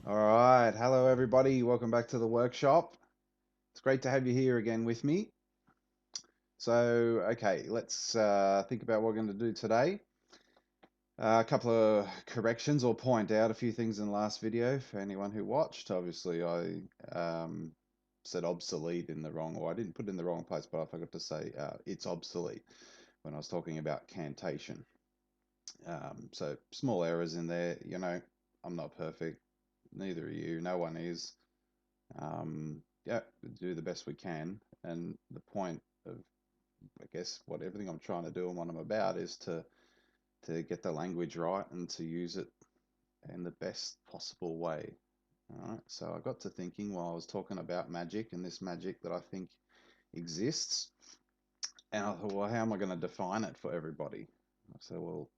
All right. Hello, everybody. Welcome back to the workshop. It's great to have you here again with me. So, okay, let's think about what we're going to do today. A couple of corrections or point out a few things in the last video for anyone who watched. Obviously, I said obsolete in the wrong, or I didn't put it in the wrong place, but I forgot to say it's obsolete when I was talking about cantation. So, small errors in there. I'm not perfect. Neither are you. No one is. Yeah, we do the best we can. And the point of, I guess, what everything I'm trying to do and what I'm about is to get the language right and to use it in the best possible way. All right. So I got to thinking while I was talking about magic and this magic that I think exists, and I thought, well, how am I going to define it for everybody? So, well,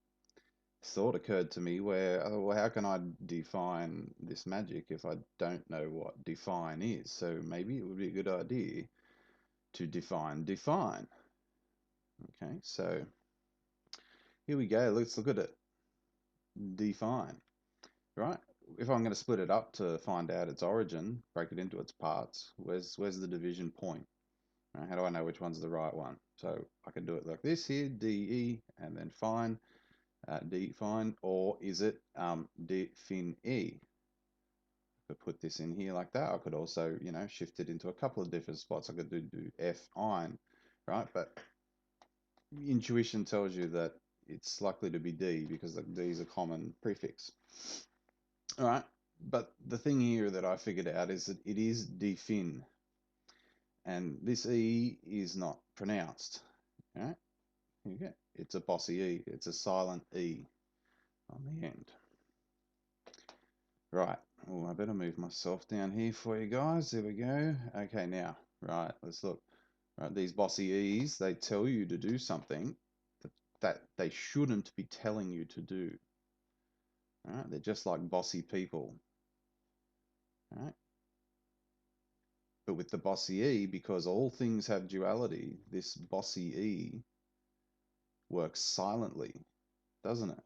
thought occurred to me where, well, how can I define this magic if I don't know what define is? So maybe it would be a good idea to define. Okay, so here we go. Let's look at it. Define, right? If I'm going to split it up to find out its origin, break it into its parts, where's the division point? Right? How do I know which one's the right one? So I can do it like this here, DE, and then fine, define, or is it define E? I could put this in here like that. I could also, shift it into a couple of different spots. I could do fine, right? But intuition tells you that it's likely to be D because D is a common prefix. All right. But the thing here that I figured out is that it is defin, and this E is not pronounced. All right. Here you go. It's a bossy E. It's a silent E on the end. Right. Oh, I better move myself down here for you guys. There we go. Okay, now, right, let's look. Right, these bossy E's, they tell you to do something that they shouldn't be telling you to do. All right, they're just like bossy people. All right. But with the bossy E, because all things have duality, this bossy E works silently, doesn't it?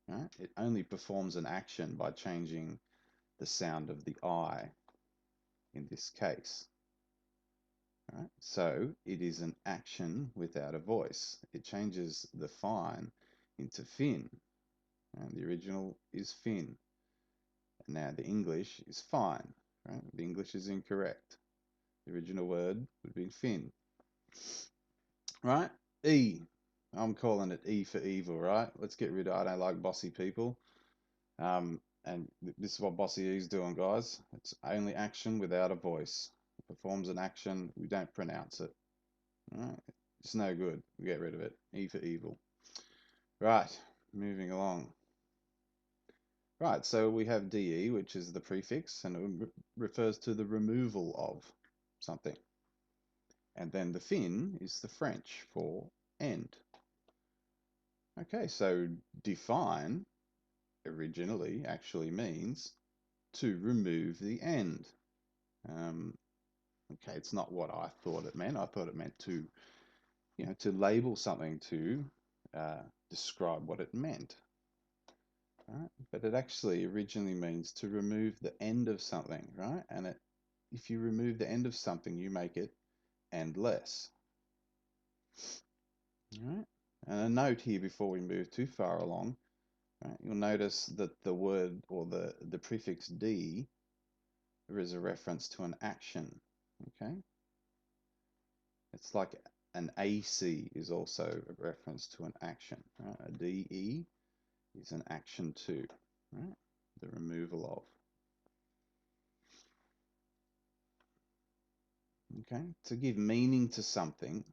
All right? It only performs an action by changing the sound of the I in this case. Right? So it is an action without a voice. It changes the fine into fin, and the original is fin. And now the English is fine. Right? The English is incorrect. The original word would be fin. Right? E. I'm calling it E for evil, right? Let's get rid of, I don't like bossy people. And this is what bossy E is doing, guys. It's only action without a voice. It performs an action, we don't pronounce it. All right? It's no good. We get rid of it. E for evil. Right, moving along. Right, so we have DE, which is the prefix, and it refers to the removal of something. And then the fin is the French for end. Okay, so define originally actually means to remove the end. Okay, it's not what I thought it meant. I thought it meant to, to label something to describe what it meant. Right? But it actually originally means to remove the end of something, right? And if you remove the end of something, you make it endless. Right? And a note here before we move too far along, right? You'll notice that the word or the prefix D, there is a reference to an action. Okay? It's like an AC is also a reference to an action. Right? A DE is an action too, right? The removal of. Okay, to give meaning to something,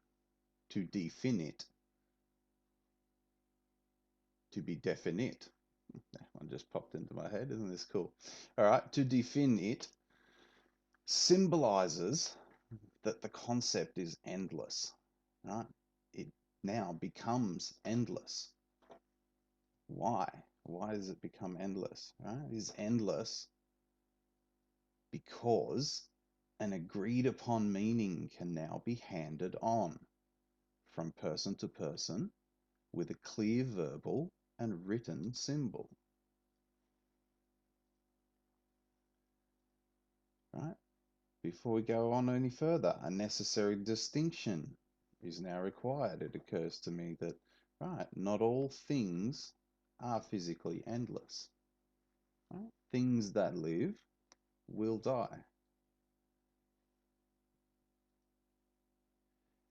to define it, to be definite. That one just popped into my head, isn't this cool? All right, to define it symbolizes that the concept is endless, right? It now becomes endless. Why? Why does it become endless? Right? It is endless because an agreed upon meaning can now be handed on from person to person with a clear verbal and written symbol. right? Before we go on any further, a necessary distinction is now required. It occurs to me that, right, not all things are physically endless. Right? Things that live will die.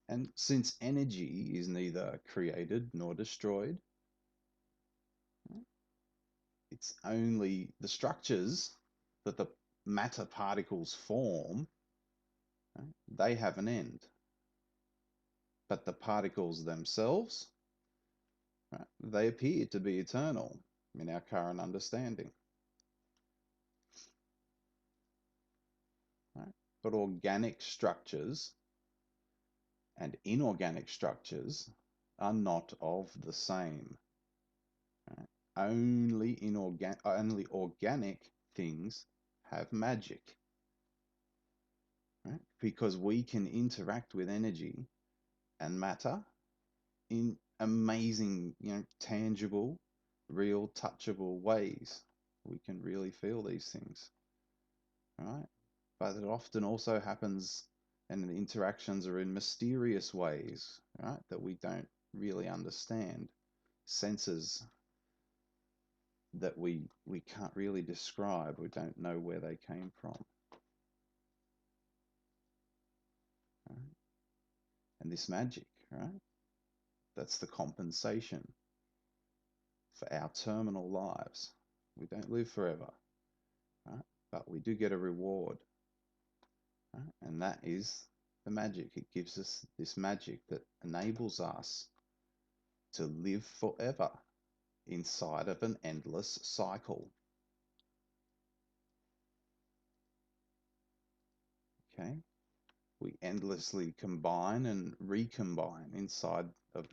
And since energy is neither created nor destroyed, it's only the structures that the matter particles form, right? They have an end. But the particles themselves, right, they appear to be eternal in our current understanding. Right? But organic structures and inorganic structures are not of the same. Right? Only organic things have magic. Right? Because we can interact with energy and matter in amazing, tangible, real, touchable ways. We can really feel these things, right? But it often also happens, and the interactions are in mysterious ways, right? That we don't really understand. Senses that we can't really describe. We don't know where they came from. Right? And this magic, right? That's the compensation for our terminal lives. We don't live forever, right? But we do get a reward, right? And that is the magic. It gives us this magic that enables us to live forever inside of an endless cycle. Okay? We endlessly combine and recombine inside of,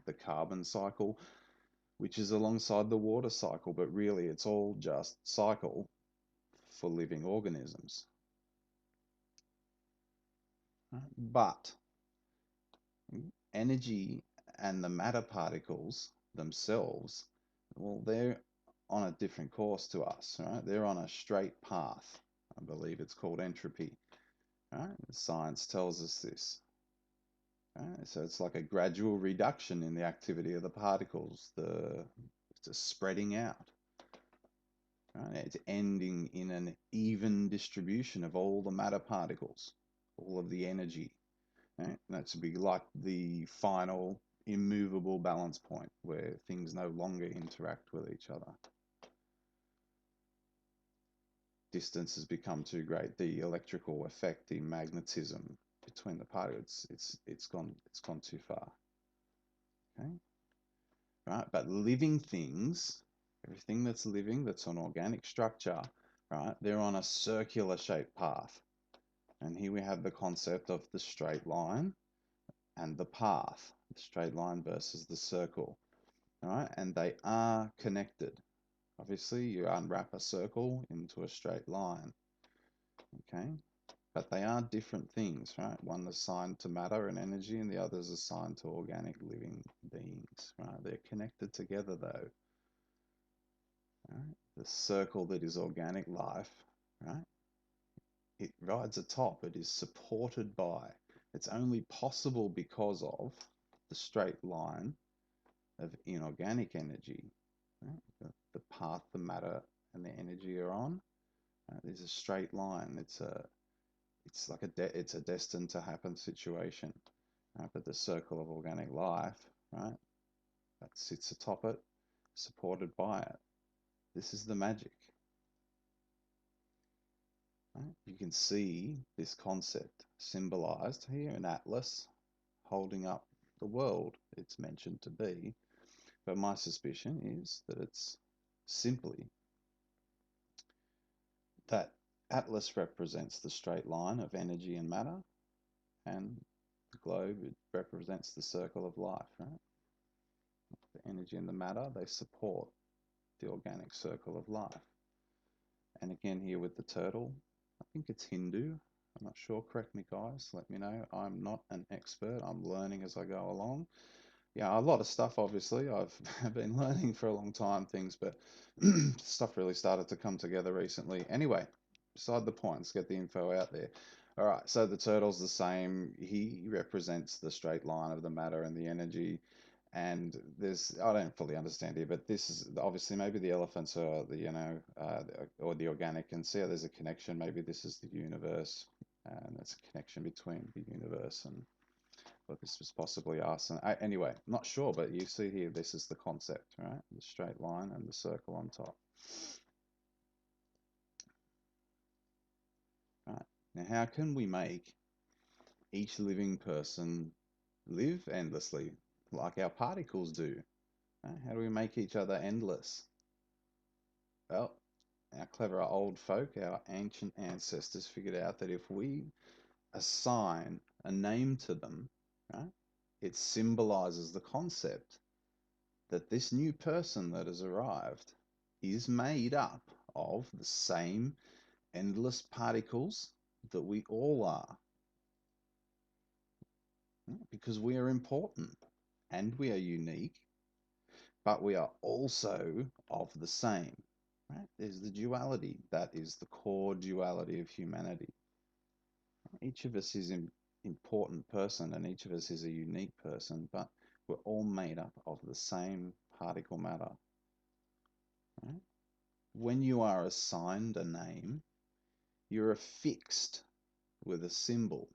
the carbon cycle, which is alongside the water cycle, but really it's all just cycle for living organisms. But energy and the matter particles themselves, well, they're on a different course to us, right? They're on a straight path. I believe it's called entropy. Right? Science tells us this. Right? So it's like a gradual reduction in the activity of the particles, it's a spreading out. Right? It's ending in an even distribution of all the matter particles, all of the energy. Right? That's to be like the final immovable balance point where things no longer interact with each other. Distance has become too great. The electrical effect, the magnetism between the particles, it's gone too far. Okay, right? But living things, everything that's living, that's an organic structure, right? They're on a circular shaped path. And here we have the concept of the straight line and the path, the straight line versus the circle, right? And they are connected. Obviously, you unwrap a circle into a straight line, okay? But they are different things, right? One is assigned to matter and energy, and the other is assigned to organic living beings, right? They're connected together, though. Right? The circle that is organic life, right? It rides atop, it is supported by, it's only possible because of the straight line of inorganic energy, right? The path the matter and the energy are on. There's a straight line. It's like it's a destined to happen situation. But the circle of organic life, right, that sits atop it, supported by it. This is the magic. Right? You can see this concept symbolized here in Atlas, holding up the world it's mentioned to be. But my suspicion is that it's simply that Atlas represents the straight line of energy and matter, and the globe, it represents the circle of life, right? The energy and the matter, they support the organic circle of life. And again, here with the turtle, I think it's Hindu. I'm not sure. Correct me, guys. Let me know. I'm not an expert. I'm learning as I go along. Yeah, a lot of stuff, obviously. I've been learning for a long time things, but stuff really started to come together recently. Anyway, beside the point. Let's get the info out there. All right, so the turtle's the same. He represents the straight line of the matter and the energy. And there's, I don't fully understand here, but this is obviously maybe the elephants are the, or the organic, and see how there's a connection. Maybe this is the universe, and it's a connection between the universe and what this was possibly us. And anyway, not sure, but you see here, this is the concept, right? The straight line and the circle on top. Right. Now, how can we make each living person live endlessly like our particles do? Right? How do we make each other endless? Well, our clever old folk, our ancient ancestors figured out that if we assign a name to them, right, it symbolizes the concept that this new person that has arrived is made up of the same endless particles that we all are, because we are important and we are unique, but we are also of the same. Right? There's the duality. That is the core duality of humanity. Each of us is an important person and each of us is a unique person, but we're all made up of the same particle matter. Right? When you are assigned a name, you're affixed with a symbol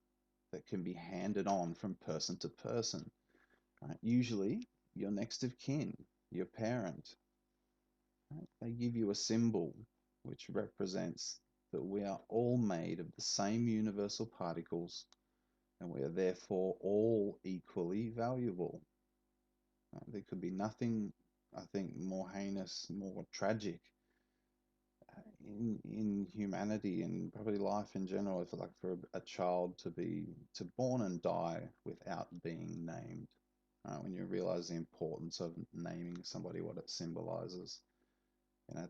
that can be handed on from person to person. Right? Usually, your next of kin, your parent, right? They give you a symbol which represents that we are all made of the same universal particles and we are therefore all equally valuable. Right? There could be nothing, I think, more heinous, more tragic in humanity and probably life in general, if like for a child to born and die without being named. When you realize the importance of naming somebody, what it symbolizes,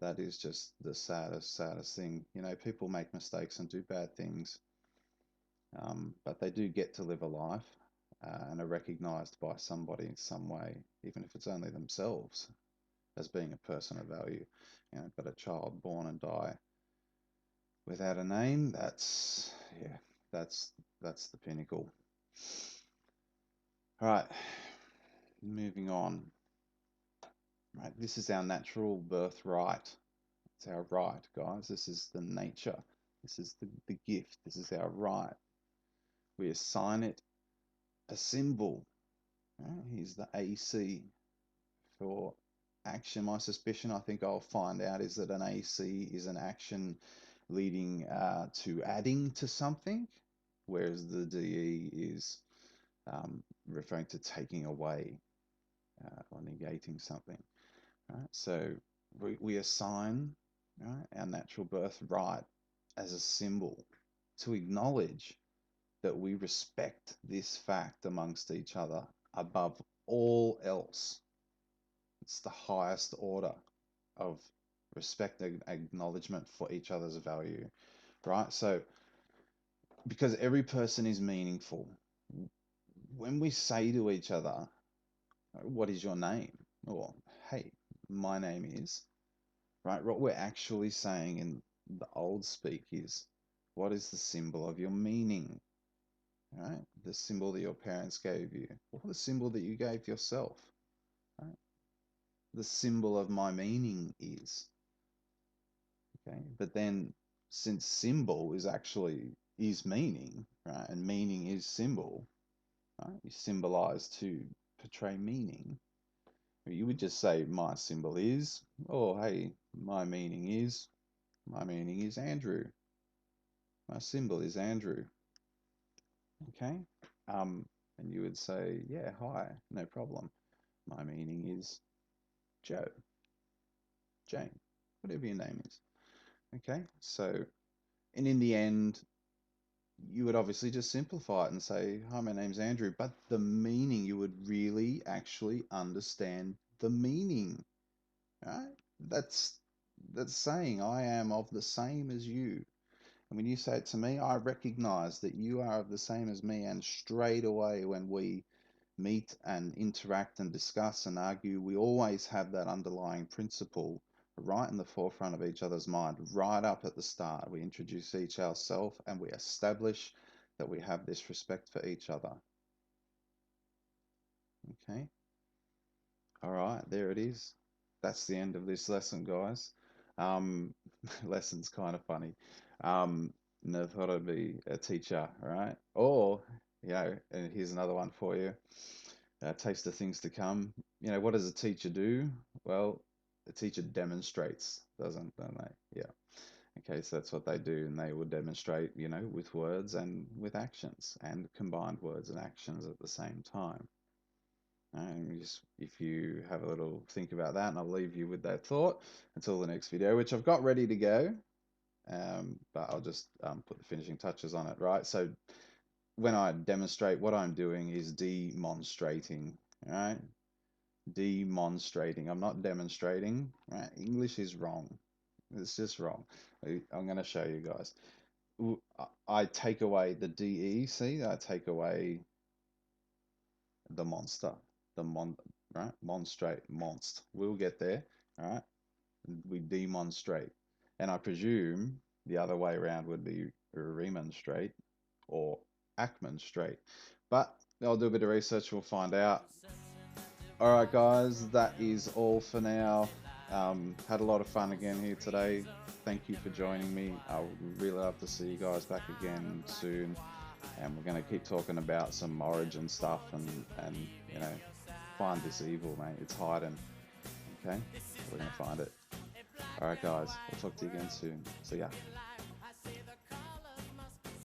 that is just the saddest thing. People make mistakes and do bad things, but they do get to live a life and are recognized by somebody in some way, even if it's only themselves, as being a person of value. But a child born and die without a name, yeah, that's the pinnacle. All right, moving on. Right, this is our natural birthright. It's our right, guys. This is the nature. This is the gift. This is our right. We assign it a symbol. Right? Here's the AC for action. My suspicion, I think I'll find out, is that an AC is an action leading to adding to something, whereas the DE is referring to taking away or negating something. Right? So we assign, right, our natural birthright as a symbol to acknowledge that we respect this fact amongst each other above all else. It's the highest order of respect and acknowledgement for each other's value, right? So, because every person is meaningful, when we say to each other, "What is your name?" or "Hey, my name is," right? What we're actually saying in the old speak is, "What is the symbol of your meaning?" Right? The symbol that your parents gave you, or the symbol that you gave yourself. Right? The symbol of my meaning is. Okay, but then since symbol is meaning, right, and meaning is symbol, right? You symbolize to portray meaning. You would just say my symbol is, or hey, my meaning is Andrew. My symbol is Andrew. Okay, and you would say, yeah, hi, no problem. My meaning is Joe, Jane, whatever your name is. Okay, so, and in the end, you would obviously just simplify it and say, hi, my name's Andrew, but the meaning, you would really actually understand the meaning, right? That's saying I am of the same as you. And when you say it to me, I recognize that you are of the same as me. And straight away, when we meet and interact and discuss and argue, we always have that underlying principle right in the forefront of each other's mind, right up at the start. We introduce each ourselves and we establish that we have this respect for each other. Okay. All right, there it is. That's the end of this lesson, guys. Um, lesson's kind of funny. Never thought I'd be a teacher, right? Or, and here's another one for you. Taste of things to come. What does a teacher do? Well, a teacher demonstrates, don't they? Yeah. Okay, so that's what they do, and they will demonstrate, with words and with actions, and combined words and actions at the same time. And just if you have a little think about that, and I'll leave you with that thought until the next video, which I've got ready to go. But I'll just put the finishing touches on it, right? So when I demonstrate, what I'm doing is demonstrating, right? Demonstrating. I'm not demonstrating, right? English is wrong. It's just wrong. I'm going to show you guys. I take away the DE, see? I take away the monster, right? Monstrate, monst. We'll get there, all right? We demonstrate. And I presume the other way around would be remonstrate or acmonstrate. But I'll do a bit of research, we'll find out. All right, guys, that is all for now. Had a lot of fun again here today. Thank you for joining me. I would really love to see you guys back again soon. And we're going to keep talking about some origin stuff and find this evil, mate. It's hiding. Okay? We're going to find it. All right, guys. We'll talk to you again soon. See ya.